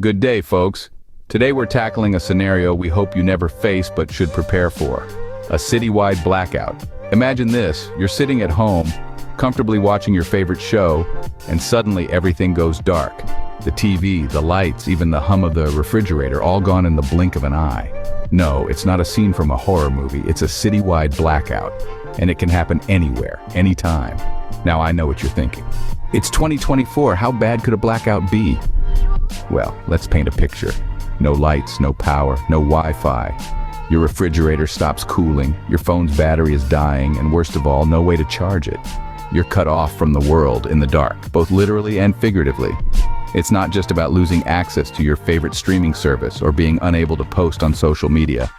Good day, folks. Today we're tackling a scenario we hope you never face but should prepare for. A citywide blackout. Imagine this, you're sitting at home, comfortably watching your favorite show, and suddenly everything goes dark. The TV, the lights, even the hum of the refrigerator, all gone in the blink of an eye. No, it's not a scene from a horror movie, it's a citywide blackout. And it can happen anywhere, anytime. Now I know what you're thinking. It's 2024, how bad could a blackout be? Well, let's paint a picture. No lights, no power, no Wi-Fi. Your refrigerator stops cooling, your phone's battery is dying, and worst of all, no way to charge it. You're cut off from the world in the dark, both literally and figuratively. It's not just about losing access to your favorite streaming service or being unable to post on social media.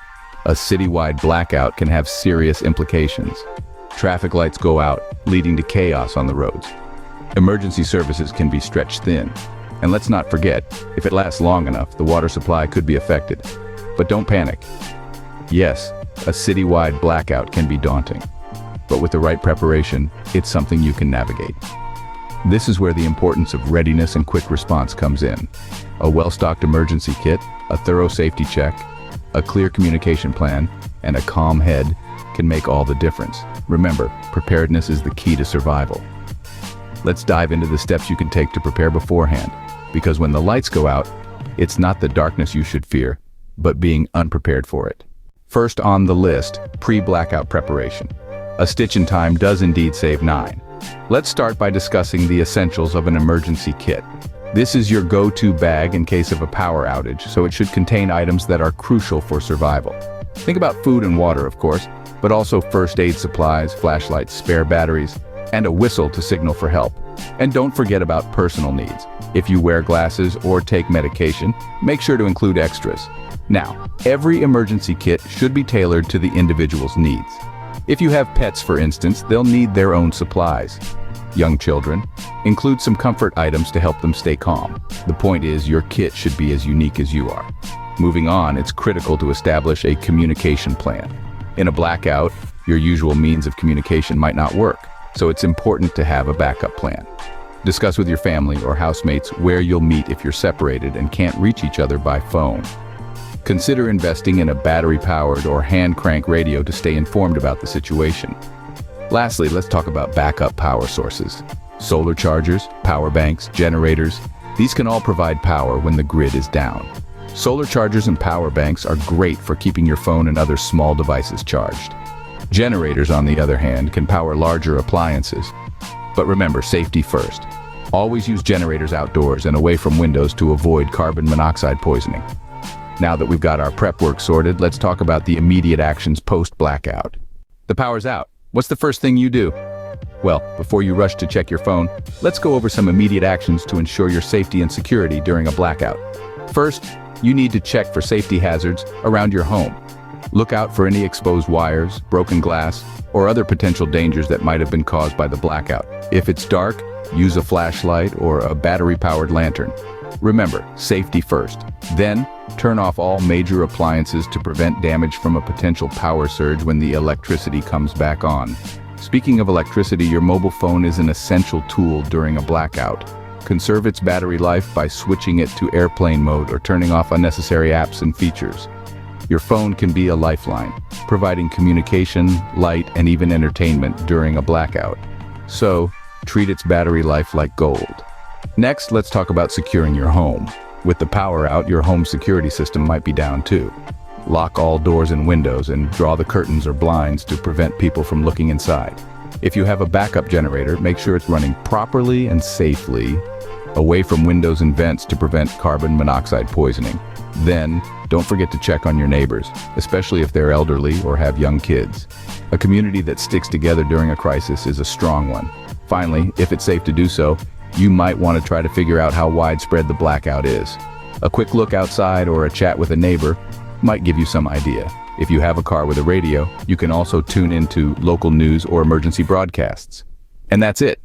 A citywide blackout can have serious implications. Traffic lights go out, leading to chaos on the roads. Emergency services can be stretched thin. And let's not forget, if it lasts long enough, the water supply could be affected. But don't panic. Yes, a citywide blackout can be daunting. But with the right preparation, it's something you can navigate. This is where the importance of readiness and quick response comes in. A well-stocked emergency kit, a thorough safety check, a clear communication plan, and a calm head can make all the difference. Remember, preparedness is the key to survival. Let's dive into the steps you can take to prepare beforehand. Because when the lights go out, it's not the darkness you should fear, but being unprepared for it. First on the list, pre-blackout preparation. A stitch in time does indeed save 9. Let's start by discussing the essentials of an emergency kit. This is your go-to bag in case of a power outage, so it should contain items that are crucial for survival. Think about food and water, of course, but also first aid supplies, flashlights, spare batteries, and a whistle to signal for help. And don't forget about personal needs. If you wear glasses or take medication, make sure to include extras. Now, every emergency kit should be tailored to the individual's needs. If you have pets, for instance, they'll need their own supplies. Young children, include some comfort items to help them stay calm. The point is, your kit should be as unique as you are. Moving on, it's critical to establish a communication plan. In a blackout, your usual means of communication might not work, so it's important to have a backup plan. Discuss with your family or housemates where you'll meet if you're separated and can't reach each other by phone. Consider investing in a battery-powered or hand-crank radio to stay informed about the situation. Lastly, let's talk about backup power sources. Solar chargers, power banks, generators, these can all provide power when the grid is down. Solar chargers and power banks are great for keeping your phone and other small devices charged. Generators, on the other hand, can power larger appliances. But remember, safety first. Always use generators outdoors and away from windows to avoid carbon monoxide poisoning. Now that we've got our prep work sorted, let's talk about the immediate actions post-blackout. The power's out. What's the first thing you do? Well, before you rush to check your phone, let's go over some immediate actions to ensure your safety and security during a blackout. First, you need to check for safety hazards around your home. Look out for any exposed wires, broken glass, or other potential dangers that might have been caused by the blackout. If it's dark, use a flashlight or a battery-powered lantern. Remember, safety first. Then, turn off all major appliances to prevent damage from a potential power surge when the electricity comes back on. Speaking of electricity, your mobile phone is an essential tool during a blackout. Conserve its battery life by switching it to airplane mode or turning off unnecessary apps and features. Your phone can be a lifeline, providing communication, light, and even entertainment during a blackout. So, treat its battery life like gold. Next, let's talk about securing your home. With the power out, your home security system might be down too. Lock all doors and windows and draw the curtains or blinds to prevent people from looking inside. If you have a backup generator, make sure it's running properly and safely, away from windows and vents to prevent carbon monoxide poisoning. Then, don't forget to check on your neighbors, especially if they're elderly or have young kids. A community that sticks together during a crisis is a strong one. Finally, if it's safe to do so, you might want to try to figure out how widespread the blackout is. A quick look outside or a chat with a neighbor might give you some idea. If you have a car with a radio, you can also tune into local news or emergency broadcasts. And that's it.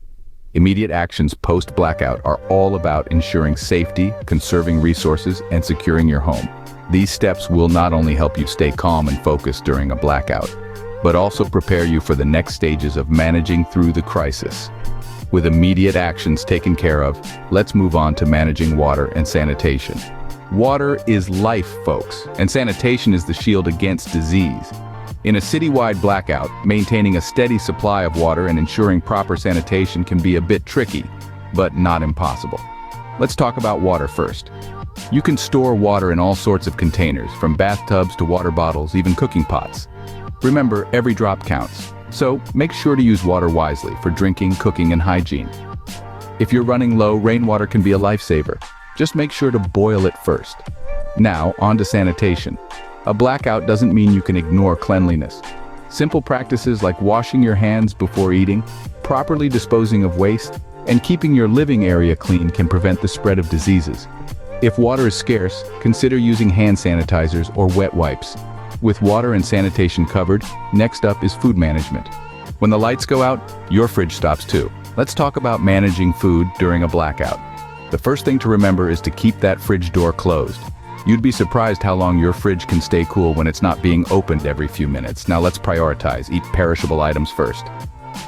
Immediate actions post-blackout are all about ensuring safety, conserving resources, and securing your home. These steps will not only help you stay calm and focused during a blackout, but also prepare you for the next stages of managing through the crisis. With immediate actions taken care of, let's move on to managing water and sanitation. Water is life, folks, and sanitation is the shield against disease. In a citywide blackout, maintaining a steady supply of water and ensuring proper sanitation can be a bit tricky, but not impossible. Let's talk about water first. You can store water in all sorts of containers, from bathtubs to water bottles, even cooking pots. Remember, every drop counts, so make sure to use water wisely for drinking, cooking, and hygiene. If you're running low, rainwater can be a lifesaver. Just make sure to boil it first. Now, on to sanitation. A blackout doesn't mean you can ignore cleanliness. Simple practices like washing your hands before eating, properly disposing of waste, and keeping your living area clean can prevent the spread of diseases. If water is scarce, consider using hand sanitizers or wet wipes. With water and sanitation covered, next up is food management. When the lights go out, your fridge stops too. Let's talk about managing food during a blackout. The first thing to remember is to keep that fridge door closed. You'd be surprised how long your fridge can stay cool when it's not being opened every few minutes. Now let's prioritize. Eat perishable items first.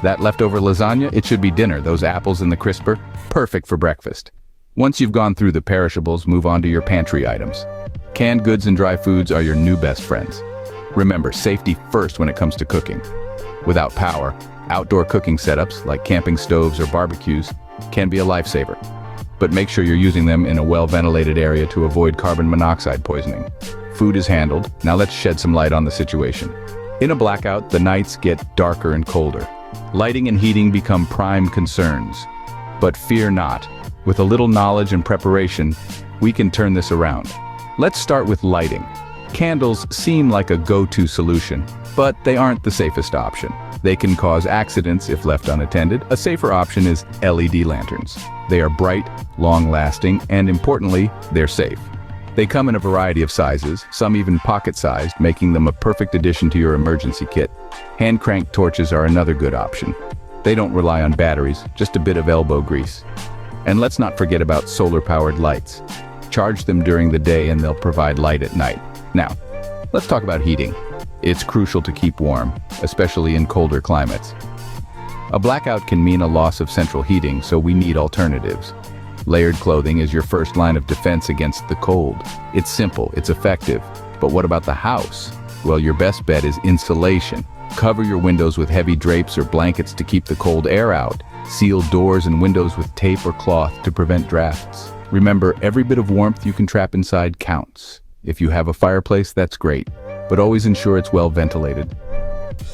That leftover lasagna, it should be dinner. Those apples in the crisper, perfect for breakfast. Once you've gone through the perishables, move on to your pantry items. Canned goods and dry foods are your new best friends. Remember, safety first when it comes to cooking. Without power, outdoor cooking setups like camping stoves or barbecues can be a lifesaver. But make sure you're using them in a well-ventilated area to avoid carbon monoxide poisoning. Food is handled. Now let's shed some light on the situation. In a blackout, the nights get darker and colder. Lighting and heating become prime concerns. But fear not. With a little knowledge and preparation, we can turn this around. Let's start with lighting. Candles seem like a go-to solution, but they aren't the safest option. They can cause accidents if left unattended. A safer option is LED lanterns. They are bright, long-lasting, and importantly, they're safe. They come in a variety of sizes, some even pocket-sized, making them a perfect addition to your emergency kit. Hand-cranked torches are another good option. They don't rely on batteries, just a bit of elbow grease. And let's not forget about solar-powered lights. Charge them during the day and they'll provide light at night. Now, let's talk about heating. It's crucial to keep warm, especially in colder climates. A blackout can mean a loss of central heating, so we need alternatives. Layered clothing is your first line of defense against the cold. It's simple, it's effective. But what about the house? Well, your best bet is insulation. Cover your windows with heavy drapes or blankets to keep the cold air out. Seal doors and windows with tape or cloth to prevent drafts. Remember, every bit of warmth you can trap inside counts. If you have a fireplace, that's great, but always ensure it's well ventilated.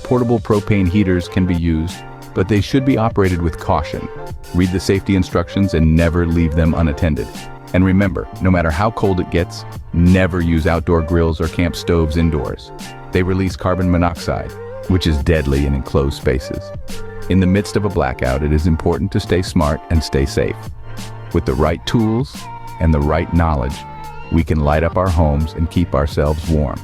Portable propane heaters can be used, but they should be operated with caution. Read the safety instructions and never leave them unattended. And remember, no matter how cold it gets, never use outdoor grills or camp stoves indoors. They release carbon monoxide, which is deadly in enclosed spaces. In the midst of a blackout, it is important to stay smart and stay safe. With the right tools and the right knowledge, we can light up our homes and keep ourselves warm.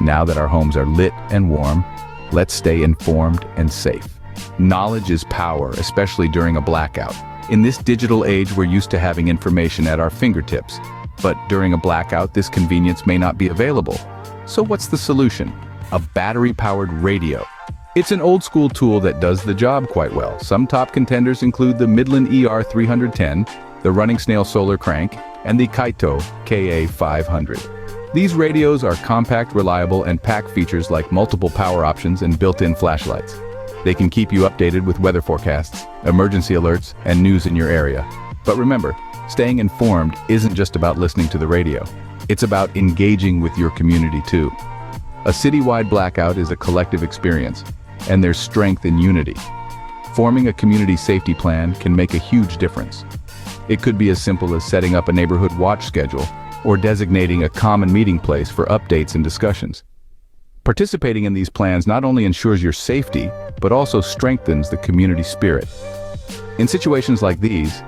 Now that our homes are lit and warm, let's stay informed and safe. Knowledge is power, especially during a blackout. In this digital age, we're used to having information at our fingertips. But during a blackout, this convenience may not be available. So what's the solution? A battery-powered radio. It's an old-school tool that does the job quite well. Some top contenders include the Midland ER310, the Running Snail Solar Crank, and the Kaito KA500. These radios are compact, reliable, and pack features like multiple power options and built-in flashlights. They can keep you updated with weather forecasts, emergency alerts, and news in your area. But remember, staying informed isn't just about listening to the radio. It's about engaging with your community too. A citywide blackout is a collective experience, and there's strength in unity. Forming a community safety plan can make a huge difference. It could be as simple as setting up a neighborhood watch schedule or designating a common meeting place for updates and discussions. Participating in these plans not only ensures your safety, but also strengthens the community spirit. In situations like these,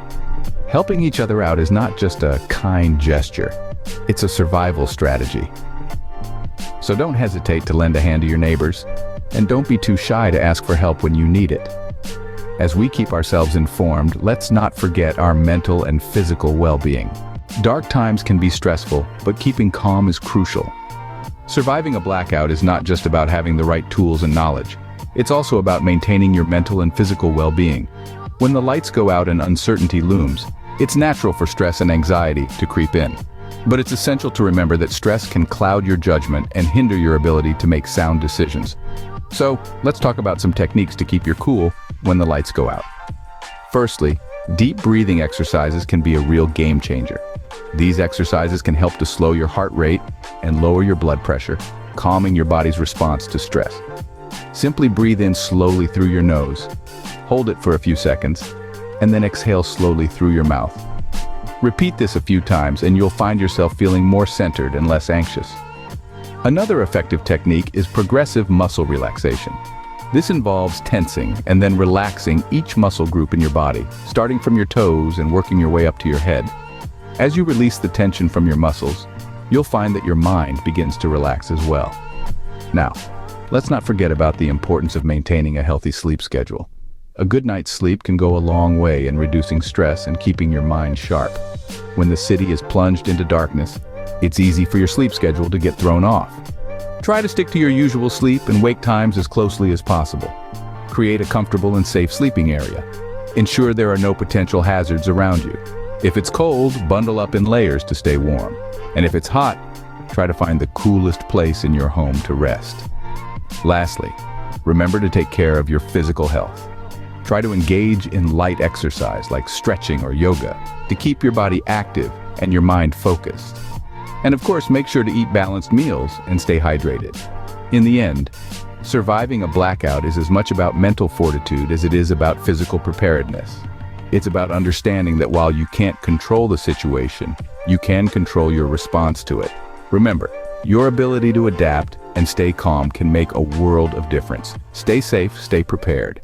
helping each other out is not just a kind gesture, it's a survival strategy. So don't hesitate to lend a hand to your neighbors, and don't be too shy to ask for help when you need it. As we keep ourselves informed, let's not forget our mental and physical well-being. Dark times can be stressful, but keeping calm is crucial. Surviving a blackout is not just about having the right tools and knowledge. It's also about maintaining your mental and physical well-being. When the lights go out and uncertainty looms, it's natural for stress and anxiety to creep in. But it's essential to remember that stress can cloud your judgment and hinder your ability to make sound decisions. So, let's talk about some techniques to keep your cool when the lights go out. Firstly, deep breathing exercises can be a real game changer. These exercises can help to slow your heart rate and lower your blood pressure, calming your body's response to stress. Simply breathe in slowly through your nose, hold it for a few seconds, and then exhale slowly through your mouth. Repeat this a few times and you'll find yourself feeling more centered and less anxious. Another effective technique is progressive muscle relaxation. This involves tensing and then relaxing each muscle group in your body, starting from your toes and working your way up to your head. As you release the tension from your muscles, you'll find that your mind begins to relax as well. Now, let's not forget about the importance of maintaining a healthy sleep schedule. A good night's sleep can go a long way in reducing stress and keeping your mind sharp. When the city is plunged into darkness, it's easy for your sleep schedule to get thrown off. Try to stick to your usual sleep and wake times as closely as possible. Create a comfortable and safe sleeping area. Ensure there are no potential hazards around you. If it's cold, bundle up in layers to stay warm. And if it's hot, try to find the coolest place in your home to rest. Lastly, remember to take care of your physical health. Try to engage in light exercise like stretching or yoga to keep your body active and your mind focused. And of course, make sure to eat balanced meals and stay hydrated. In the end, surviving a blackout is as much about mental fortitude as it is about physical preparedness. It's about understanding that while you can't control the situation, you can control your response to it. Remember, your ability to adapt and stay calm can make a world of difference. Stay safe, stay prepared.